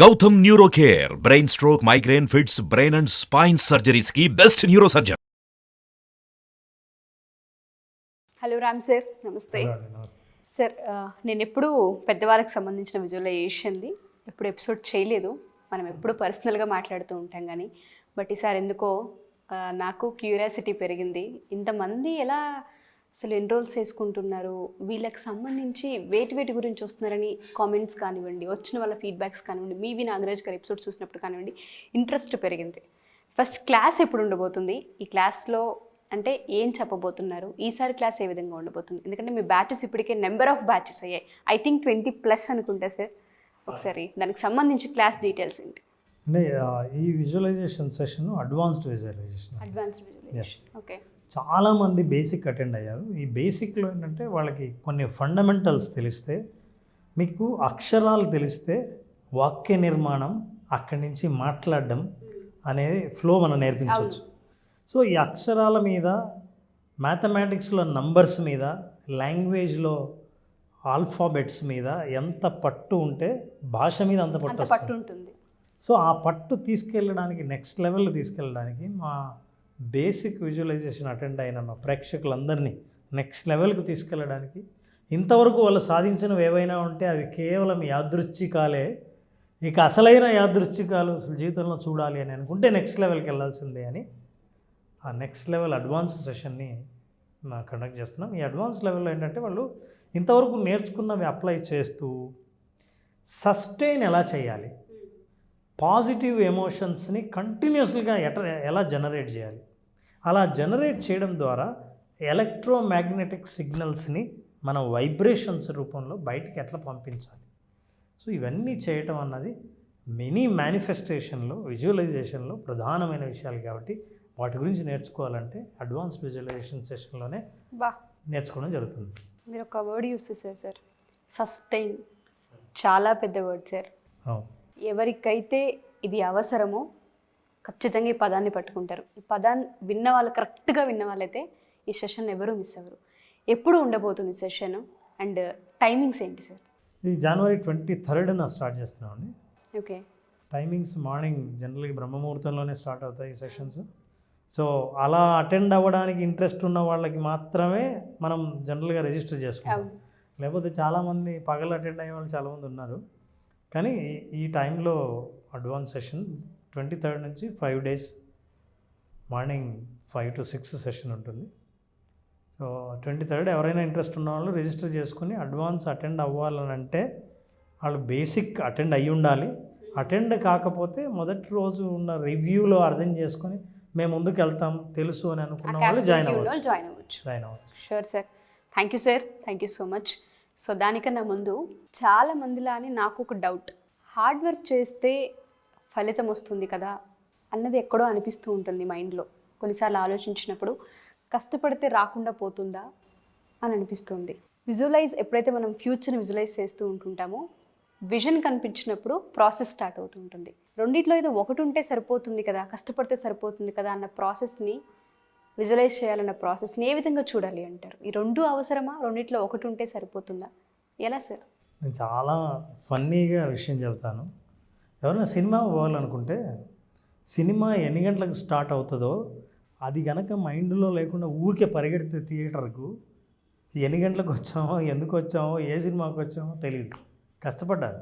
Gautam neuro care brain stroke migraine fits brain and spine surgeries కి best neuro surgeon. Hello Ram sir, నమస్తే. Sir, నేను ఎప్పుడు పెద్దవాళ్ళకి సంబంధించిన విజువలైజేషన్ది ఎప్పుడు ఎపిసోడ్ చేయలేదు. మనం ఎప్పుడు పర్సనల్గా మాట్లాడుతూ ఉంటాం కానీ బట్ ఈసారి ఎందుకో నాకు క్యూరియాసిటీ పెరిగింది. ఇంతమంది ఎలా అసలు ఎన్రోల్స్ చేసుకుంటున్నారు, వీళ్ళకి సంబంధించి వేటి గురించి వస్తున్నారని కామెంట్స్ కానివ్వండి, వచ్చిన వాళ్ళ ఫీడ్బ్యాక్స్ కానివ్వండి, మీవి నాగరాజ్ గారి ఎపిసోడ్ చూసినప్పుడు కానివ్వండి, ఇంట్రెస్ట్ పెరిగింది. ఫస్ట్ క్లాస్ ఎప్పుడు ఉండబోతుంది, ఈ క్లాస్లో అంటే ఏం చెప్పబోతున్నారు, ఈసారి క్లాస్ ఏ విధంగా ఉండబోతుంది? ఎందుకంటే మీ బ్యాచెస్ ఇప్పటికే నెంబర్ ఆఫ్ బ్యాచెస్ అయ్యాయి, ఐ థింక్ 20+ అనుకుంటా సార్. ఒకసారి దానికి సంబంధించి క్లాస్ డీటెయిల్స్ ఏంటి? అంటే ఈ visualization session advanced visualization. Okay. చాలామంది బేసిక్ అటెండ్ అయ్యారు. ఈ బేసిక్లో ఏంటంటే వాళ్ళకి కొన్ని ఫండమెంటల్స్ తెలిస్తే, మీకు అక్షరాలు తెలిస్తే వాక్య నిర్మాణం, అక్కడి నుంచి మాట్లాడడం అనేది ఫ్లో మనం నేర్పించవచ్చు. సో ఈ అక్షరాల మీద, మ్యాథమెటిక్స్లో నంబర్స్ మీద, లాంగ్వేజ్లో ఆల్ఫాబెట్స్ మీద ఎంత పట్టు ఉంటే భాష మీద అంత పట్టు ఉంటుంది. సో ఆ పట్టు తీసుకెళ్ళడానికి, నెక్స్ట్ లెవెల్ తీసుకెళ్ళడానికి మా బేసిక్ విజువలైజేషన్ అటెండ్ అయిన మా ప్రేక్షకులందరినీ నెక్స్ట్ లెవెల్కి తీసుకెళ్ళడానికి, ఇంతవరకు వాళ్ళు సాధించినవి ఏవైనా ఉంటే అవి కేవలం యాదృచ్ఛికాలే, ఇక అసలైన యాదృచ్ఛికాలు అసలు జీవితంలో చూడాలి అని అనుకుంటే నెక్స్ట్ లెవెల్కి వెళ్ళాల్సిందే అని ఆ నెక్స్ట్ లెవెల్ అడ్వాన్స్ సెషన్ని కండక్ట్ చేస్తున్నాం. ఈ అడ్వాన్స్ లెవెల్లో ఏంటంటే వాళ్ళు ఇంతవరకు నేర్చుకున్నవి అప్లై చేస్తూ సస్టైన్ ఎలా చేయాలి, పాజిటివ్ ఎమోషన్స్ని కంటిన్యూస్గా ఎలా జనరేట్ చేయాలి, అలా జనరేట్ చేయడం ద్వారా ఎలక్ట్రోమాగ్నెటిక్ సిగ్నల్స్ని మనం వైబ్రేషన్స్ రూపంలో బయటికి ఎట్లా పంపించాలి. సో ఇవన్నీ చేయటం అన్నది మెనీ మేనిఫెస్టేషన్లో, విజువలైజేషన్లో ప్రధానమైన విషయాలు కాబట్టి వాటి గురించి నేర్చుకోవాలంటే అడ్వాన్స్ విజువలైజేషన్ సెషన్లోనే నేర్చుకోవడం జరుగుతుంది. మీరు ఒక వర్డ్ యూస్ చేశారు సార్, సస్టైన్. చాలా పెద్ద వర్డ్ సార్. ఎవరికైతే ఇది అవసరమో ఖచ్చితంగా ఈ పదాన్ని పట్టుకుంటారు. ఈ పదాన్ని విన్న వాళ్ళు, కరెక్ట్గా విన్న వాళ్ళైతే ఈ సెషన్ ఎవరూ మిస్ అవ్వరు. ఎప్పుడు ఉండబోతుంది సెషన్ అండ్ టైమింగ్స్ ఏంటి సార్? ఈ జనవరి 23న స్టార్ట్ చేస్తున్నామండి. ఓకే. టైమింగ్స్ మార్నింగ్ జనరల్గా బ్రహ్మముహూర్తంలోనే స్టార్ట్ అవుతాయి ఈ సెషన్స్. సో అలా అటెండ్ అవ్వడానికి ఇంట్రెస్ట్ ఉన్న వాళ్ళకి మాత్రమే మనం జనరల్గా రిజిస్టర్ చేసుకుంటాం. లేకపోతే చాలామంది పగలు అటెండ్ అయ్యే వాళ్ళు చాలామంది ఉన్నారు. కానీ ఈ టైంలో అడ్వాన్స్ సెషన్ 23rd నుంచి 5 days మార్నింగ్ 5 to 6 సెషన్ ఉంటుంది. సో 23rd ఎవరైనా ఇంట్రెస్ట్ ఉన్న వాళ్ళు రిజిస్టర్ చేసుకుని అడ్వాన్స్ అటెండ్ అవ్వాలనంటే వాళ్ళు బేసిక్ అటెండ్ అయ్యి ఉండాలి. అటెండ్ కాకపోతే మొదటి రోజు ఉన్న రివ్యూలో అర్థం చేసుకొని మేము ముందుకు వెళ్తాం తెలుసు అని అనుకున్న వాళ్ళు జాయిన్ అవ్వచ్చు. Sure sir. Thank you sir, thank you so much. So దానికన్నా ముందు చాలా మందిలానే నాకు ఒక డౌట్, హార్డ్ వర్క్ చేస్తే ఫలితం వస్తుంది కదా అన్నది ఎక్కడో అనిపిస్తూ ఉంటుంది మైండ్లో. కొన్నిసార్లు ఆలోచించినప్పుడు కష్టపడితే రాకుండా పోతుందా అని అనిపిస్తుంది. ఎప్పుడైతే మనం ఫ్యూచర్ని విజువలైజ్ చేస్తూ ఉంటుంటామో, విజన్ కనిపించినప్పుడు ప్రాసెస్ స్టార్ట్ అవుతూ ఉంటుంది. రెండిట్లో ఏదో ఒకటి ఉంటే సరిపోతుంది కదా, కష్టపడితే సరిపోతుంది కదా అన్న ప్రాసెస్ని, విజువలైజ్ చేయాలన్న ప్రాసెస్ని ఏ విధంగా చూడాలి అంటారు? ఈ రెండు అవసరమా? రెండిట్లో ఒకటి ఉంటే సరిపోతుందా? ఎలా సార్? నేను చాలా ఫన్నీగా విషయం చెబుతాను. ఎవరైనా సినిమా పోవాలనుకుంటే సినిమా ఎన్ని గంటలకు స్టార్ట్ అవుతుందో అది కనుక మైండ్లో లేకుండా ఊరికే పరిగెడితే థియేటర్కు ఎన్ని గంటలకు వచ్చామో, ఎందుకు వచ్చామో, ఏ సినిమాకి వచ్చామో తెలియదు, కష్టపడ్డారు.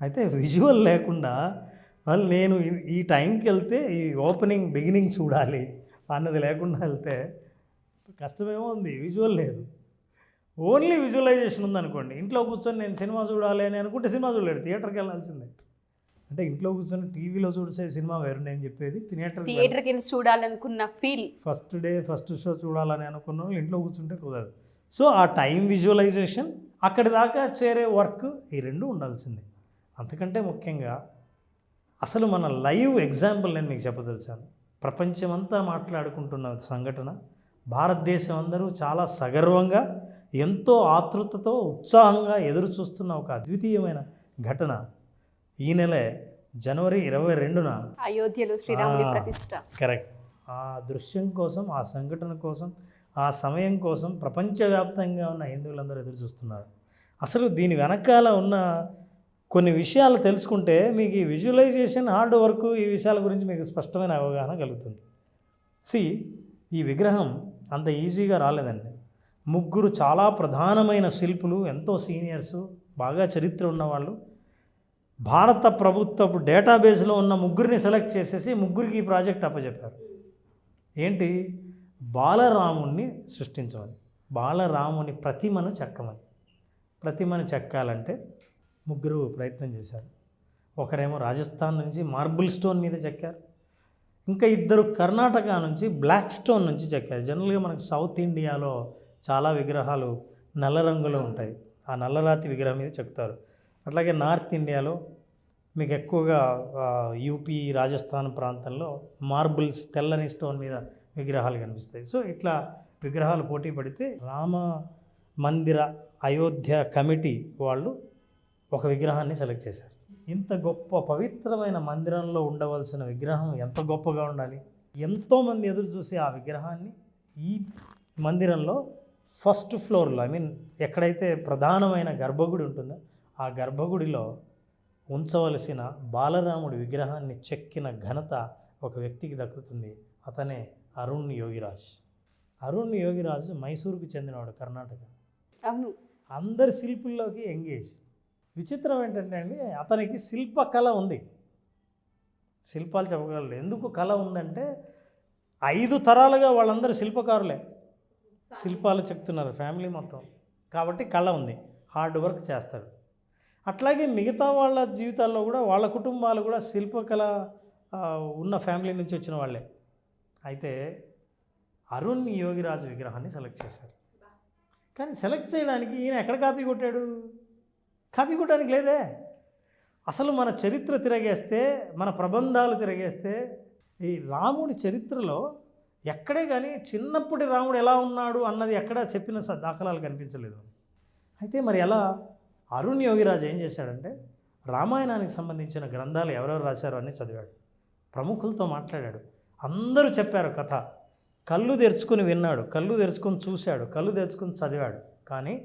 అయితే విజువల్ లేకుండా వాళ్ళు నేను ఈ టైంకి వెళ్తే ఈ ఓపెనింగ్ బిగినింగ్ చూడాలి అన్నది లేకుండా వెళ్తే కష్టమేమో ఉంది. విజువల్ లేదు, ఓన్లీ విజువలైజేషన్ ఉందనుకోండి, ఇంట్లో కూర్చొని నేను సినిమా చూడాలి అని అనుకుంటే సినిమా చూడలేడు, థియేటర్కి వెళ్ళాల్సిందే. అంటే ఇంట్లో కూర్చొని టీవీలో చూసే సినిమా వేరు, నేను చెప్పేది థియేటర్కి వెళ్ళి చూడాలనుకున్న ఫీల్, ఫస్ట్ షో చూడాలని అనుకున్న వాళ్ళు ఇంట్లో కూర్చుంటే కుదరదు. సో ఆ టైం విజువలైజేషన్, అక్కడి దాకా చేరే వర్క్, ఈ రెండు ఉండాల్సిందే. అంతకంటే ముఖ్యంగా అసలు మన లైవ్ ఎగ్జాంపుల్ నేను మీకు చెప్పదలిచాను. ప్రపంచమంతా మాట్లాడుకుంటున్న సంఘటన, భారతదేశం అందరూ చాలా సగర్వంగా, ఎంతో ఆతృతతో, ఉత్సాహంగా ఎదురు చూస్తున్న ఒక అద్వితీయమైన ఘటన ఈ నెలే జనవరి 22న అయోధ్యలో శ్రీరాముడి ప్రతిష్ఠ. కరెక్ట్. ఆ దృశ్యం కోసం, ఆ సంఘటన కోసం, ఆ సమయం కోసం ప్రపంచవ్యాప్తంగా ఉన్న హిందువులందరూ ఎదురు చూస్తున్నారు. అసలు దీని వెనకాల ఉన్న కొన్ని విషయాలు తెలుసుకుంటే మీకు ఈ విజువలైజేషన్ హార్డ్ వర్క్ ఈ విషయాల గురించి మీకు స్పష్టమైన అవగాహన కలుగుతుంది. ఈ విగ్రహం అంత ఈజీగా రాలేదండి. ముగ్గురు చాలా ప్రధానమైన శిల్పులు, ఎంతో సీనియర్సు, బాగా చరిత్ర ఉన్నవాళ్ళు, భారత ప్రభుత్వపు డేటాబేస్లో ఉన్న ముగ్గురిని సెలెక్ట్ చేసేసి ముగ్గురికి ఈ ప్రాజెక్ట్ అప్పచెప్పారు. ఏంటి? బాలరాముణ్ణి సృష్టించమని, బాలరాముని ప్రతిమను చెక్కమని. ప్రతిమను చెక్కాలంటే ముగ్గురు ప్రయత్నం చేశారు. ఒకరేమో రాజస్థాన్ నుంచి మార్బుల్ స్టోన్ మీద చెక్కారు, ఇంకా ఇద్దరు కర్ణాటక నుంచి బ్లాక్ స్టోన్ నుంచి చెక్కారు. జనరల్గా మనకు సౌత్ ఇండియాలో చాలా విగ్రహాలు నల్ల రంగులో ఉంటాయి, ఆ నల్లరాతి విగ్రహం మీద చెక్తారు. అట్లాగే నార్త్ ఇండియాలో మీకు ఎక్కువగా యూపీ, రాజస్థాన్ ప్రాంతంలో మార్బుల్స్, తెల్లని స్టోన్ మీద విగ్రహాలు కనిపిస్తాయి. సో ఇట్లా విగ్రహాలు పోటీ పడితే రామ మందిర అయోధ్య కమిటీ వాళ్ళు ఒక విగ్రహాన్ని సెలెక్ట్ చేశారు. ఇంత గొప్ప పవిత్రమైన మందిరంలో ఉండవలసిన విగ్రహం ఎంత గొప్పగా ఉండాలి. ఎంతోమంది ఎదురు చూసి ఆ విగ్రహాన్ని ఈ మందిరంలో ఫస్ట్ ఫ్లోర్లో, ఎక్కడైతే ప్రధానమైన గర్భగుడి ఉంటుందో ఆ గర్భగుడిలో ఉంచవలసిన బాలరాముడి విగ్రహాన్ని చెక్కిన ఘనత ఒక వ్యక్తికి దక్కుతుంది. అతనే అరుణ్ యోగిరాజ్. అరుణ్ యోగిరాజ్ మైసూరుకు చెందినవాడు, కర్ణాటక. అవును. అందరి శిల్పుల్లోకి ఎంగేజ్. విచిత్రం ఏంటంటే అండి, అతనికి శిల్పకళ ఉంది, శిల్పాలు చెప్పగలడు. ఎందుకు కళ ఉందంటే 5 తరాలుగా వాళ్ళందరూ శిల్పకారులే, శిల్పాలు చెప్తున్నారు ఫ్యామిలీ మొత్తం. కాబట్టి కళ ఉంది, హార్డ్ వర్క్ చేస్తాడు. అట్లాగే మిగతా వాళ్ళ జీవితాల్లో కూడా వాళ్ళ కుటుంబాలు కూడా శిల్పకళ ఉన్న ఫ్యామిలీ నుంచి వచ్చిన వాళ్ళే. అయితే అరుణ్ యోగిరాజు విగ్రహాన్ని సెలెక్ట్ చేశారు. కానీ సెలెక్ట్ చేయడానికి ఈయన ఎక్కడ కాపీ కొట్టాడు? కాపీ కొట్టడానికి లేదే. అసలు మన చరిత్ర తిరగేస్తే, మన ప్రబంధాలు తిరగేస్తే ఈ రాముడి చరిత్రలో ఎక్కడే కానీ చిన్నప్పటి రాముడు ఎలా ఉన్నాడు అన్నది ఎక్కడా చెప్పిన దాఖలాలు కనిపించలేదు. అయితే మరి ఎలా? అరుణ్ యోగిరాజు ఏం చేశాడంటే రామాయణానికి సంబంధించిన గ్రంథాలు ఎవరెవరు రాశారో అని చదివాడు, ప్రముఖులతో మాట్లాడాడు. అందరూ చెప్పారు కథ. కళ్ళు తెరుచుకొని విన్నాడు, కళ్ళు తెరుచుకొని చూశాడు, కళ్ళు తెరుచుకొని చదివాడు. కానీ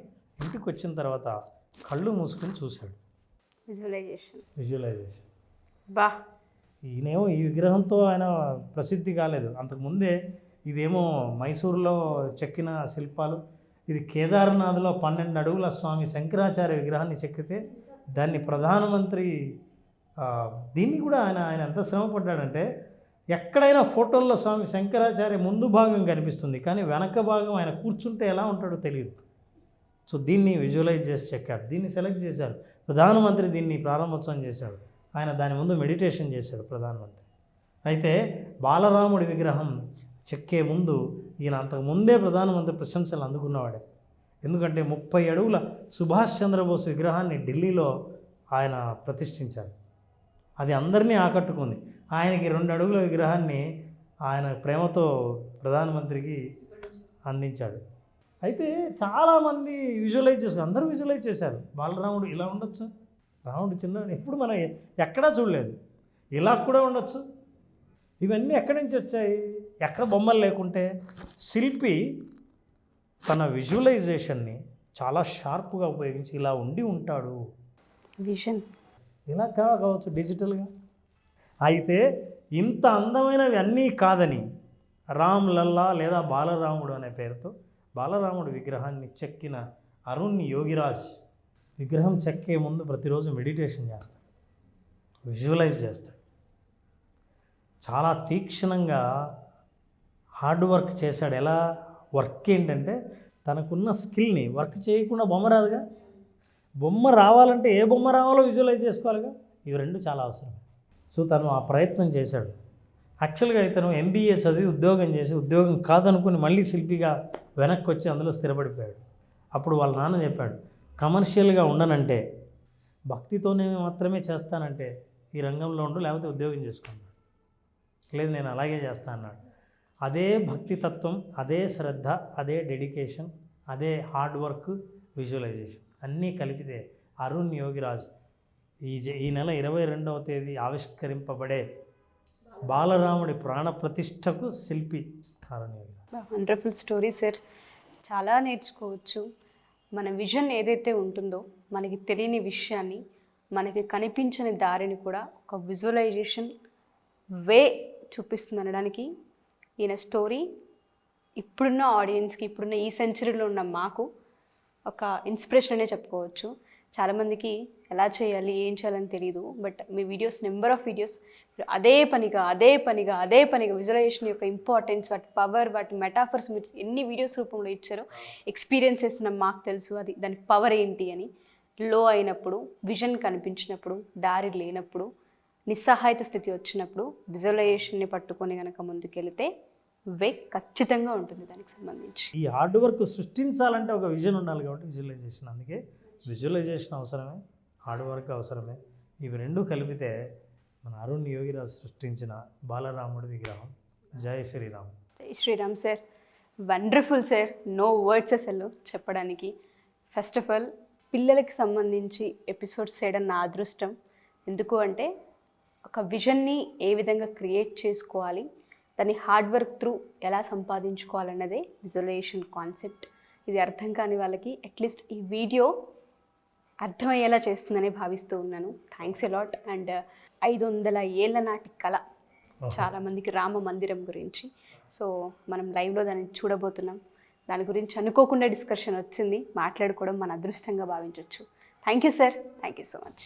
ఇంటికి వచ్చిన తర్వాత కళ్ళు మూసుకొని చూశాడు. విజువలైజేషన్ బా. ఈయనేమో ఈ విగ్రహంతో ఆయన ప్రసిద్ధి కాలేదు. అంతకుముందే ఇదేమో మైసూరులో చెక్కిన శిల్పాలు, ఇది కేదార్నాథ్లో 12 అడుగుల స్వామి శంకరాచార్య విగ్రహాన్ని చెక్కితే దాన్ని ప్రధానమంత్రి దీన్ని కూడా ఆయన ఎంత శ్రమపడ్డాడంటే, ఎక్కడైనా ఫోటోల్లో స్వామి శంకరాచార్య ముందు భాగం కనిపిస్తుంది, కానీ వెనక భాగం ఆయన కూర్చుంటే ఎలా ఉంటాడో తెలియదు. సో దీన్ని విజువలైజ్ చేసి చెక్కారు, దీన్ని సెలెక్ట్ చేశారు. ప్రధానమంత్రి దీన్ని ప్రారంభోత్సవం చేశాడు, ఆయన దాని ముందు మెడిటేషన్ చేశాడు ప్రధానమంత్రి. అయితే బాలరాముడి విగ్రహం చెక్కే ముందు ఈయన అంతకుముందే ప్రధానమంత్రి ప్రశంసలు అందుకున్నవాడే. ఎందుకంటే 30 అడుగుల సుభాష్ చంద్రబోస్ విగ్రహాన్ని ఢిల్లీలో ఆయన ప్రతిష్ఠించారు. అది అందరినీ ఆకట్టుకుంది. ఆయనకి 2 అడుగుల విగ్రహాన్ని ఆయన ప్రేమతో ప్రధానమంత్రికి అందించాడు. అయితే చాలామంది విజువలైజ్ చేశారు, అందరూ విజువలైజ్ చేశారు. బాలరాముడు ఇలా ఉండొచ్చు, రాముడు చిన్న, ఎప్పుడు మనం ఎక్కడా చూడలేదు, ఇలా కూడా ఉండొచ్చు. ఇవన్నీ ఎక్కడి నుంచి వచ్చాయి? ఎక్కడ బొమ్మలు లేకుంటే శిల్పి తన విజువలైజేషన్ని చాలా షార్ప్గా ఉపయోగించి ఇలా ఉండి ఉంటాడు, విజన్ ఇలా కావచ్చు డిజిటల్గా. అయితే ఇంత అందమైనవి అన్నీ కాదని రామ్ లల్లా లేదా బాలరాముడు అనే పేరుతో బాలరాముడు విగ్రహాన్ని చెక్కిన అరుణ్ యోగిరాజ్ విగ్రహం చెక్కే ముందు ప్రతిరోజు మెడిటేషన్ చేస్తాడు, విజువలైజ్ చేస్తాడు. చాలా తీక్షణంగా హార్డ్ వర్క్ చేశాడు. ఎలా వర్క్ ఏంటంటే, తనకున్న స్కిల్ని వర్క్ చేయకుండా బొమ్మ రాదుగా. బొమ్మ రావాలంటే ఏ బొమ్మ రావాలో విజువలైజ్ చేసుకోవాలిగా. ఇవి 2 చాలా అవసరం. సో తను ఆ ప్రయత్నం చేశాడు. యాక్చువల్గా ఇతను MBA చదివి ఉద్యోగం చేసి, ఉద్యోగం కాదనుకుని మళ్ళీ శిల్పిగా వెనక్కి వచ్చి అందులో స్థిరపడిపోయాడు. అప్పుడు వాళ్ళ నాన్న చెప్పాడు, కమర్షియల్గా ఉండనంటే, భక్తితోనే మాత్రమే చేస్తానంటే ఈ రంగంలో ఉండు, లేకపోతే ఉద్యోగం చేసుకున్నాడు. లేదు నేను అలాగే చేస్తా అన్నాడు. అదే భక్తి తత్వం, అదే శ్రద్ధ, అదే డెడికేషన్, అదే హార్డ్ వర్క్, విజువలైజేషన్ అన్నీ కలిపితే అరుణ్ యోగిరాజ్ ఈ నెల 22వ తేదీ ఆవిష్కరింపబడే బాలరాముడి ప్రాణప్రతిష్ఠకు శిల్పి Arun Yogiraj. Wonderful story sir. చాలా నేర్చుకోవచ్చు. మన విజన్ ఏదైతే ఉంటుందో, మనకి తెలియని విషయాన్ని మనకి కనిపించని దారిని కూడా ఒక విజువలైజేషన్ వే చూపిస్తుంది అనడానికి ఈయన స్టోరీ ఇప్పుడున్న ఆడియన్స్కి, ఇప్పుడున్న ఈ సెంచరీలో ఉన్న మాకు ఒక ఇన్స్పిరేషన్ అనే చెప్పుకోవచ్చు. చాలామందికి ఎలా చేయాలి, ఏం చేయాలని తెలియదు. But me videos, number of videos అదే పనిగా విజువలైజేషన్ యొక్క ఇంపార్టెన్స్, వాటి పవర్, వాటి మెటాఫర్స్ మీరు ఎన్ని వీడియోస్ రూపంలో ఇచ్చారో ఎక్స్పీరియన్స్ చేస్తున్న మాకు తెలుసు అది దాని పవర్ ఏంటి అని. లో అయినప్పుడు, విజన్ కనిపించినప్పుడు, దారి లేనప్పుడు, నిస్సహాయత స్థితి వచ్చినప్పుడు విజువలైజేషన్ని పట్టుకొని కనుక ముందుకెళ్తే వే ఖచ్చితంగా ఉంటుంది దానికి సంబంధించి. ఈ హార్డ్ వర్క్ సృష్టించాలంటే ఒక విజన్ ఉండాలి కాబట్టి విజువలైజేషన్. అందుకే విజువలైజేషన్ అవసరమే, హార్డ్ వర్క్ అవసరమే. ఇవి రెండూ కలిపితే మన అరుణ్ యోగిరాజు సృష్టించిన బాలరాముడి విగ్రహం. జై శ్రీరామ్. జై Shri Ram sir. Wonderful sir. No words అసలు చెప్పడానికి. ఫస్ట్ ఆఫ్ ఆల్ పిల్లలకి సంబంధించి ఎపిసోడ్స్ చేయడం నా అదృష్టం. ఎందుకు అంటే ఒక విజన్ని ఏ విధంగా క్రియేట్ చేసుకోవాలి, దాన్ని హార్డ్ వర్క్ త్రూ ఎలా సంపాదించుకోవాలన్నదే విజువలైజేషన్ కాన్సెప్ట్. ఇది అర్థం కాని వాళ్ళకి అట్లీస్ట్ ఈ వీడియో అర్థమయ్యేలా చేస్తుందని భావిస్తూ ఉన్నాను. Thanks allot. అండ్ 500 ఏళ్ల నాటి కళ చాలామందికి రామ మందిరం గురించి. సో మనం లైవ్లో దాన్ని చూడబోతున్నాం. దాని గురించి అనుకోకుండా డిస్కషన్ వచ్చింది, మాట్లాడుకోవడం మన అదృష్టంగా భావించవచ్చు. Thank you sir. Thank you so much.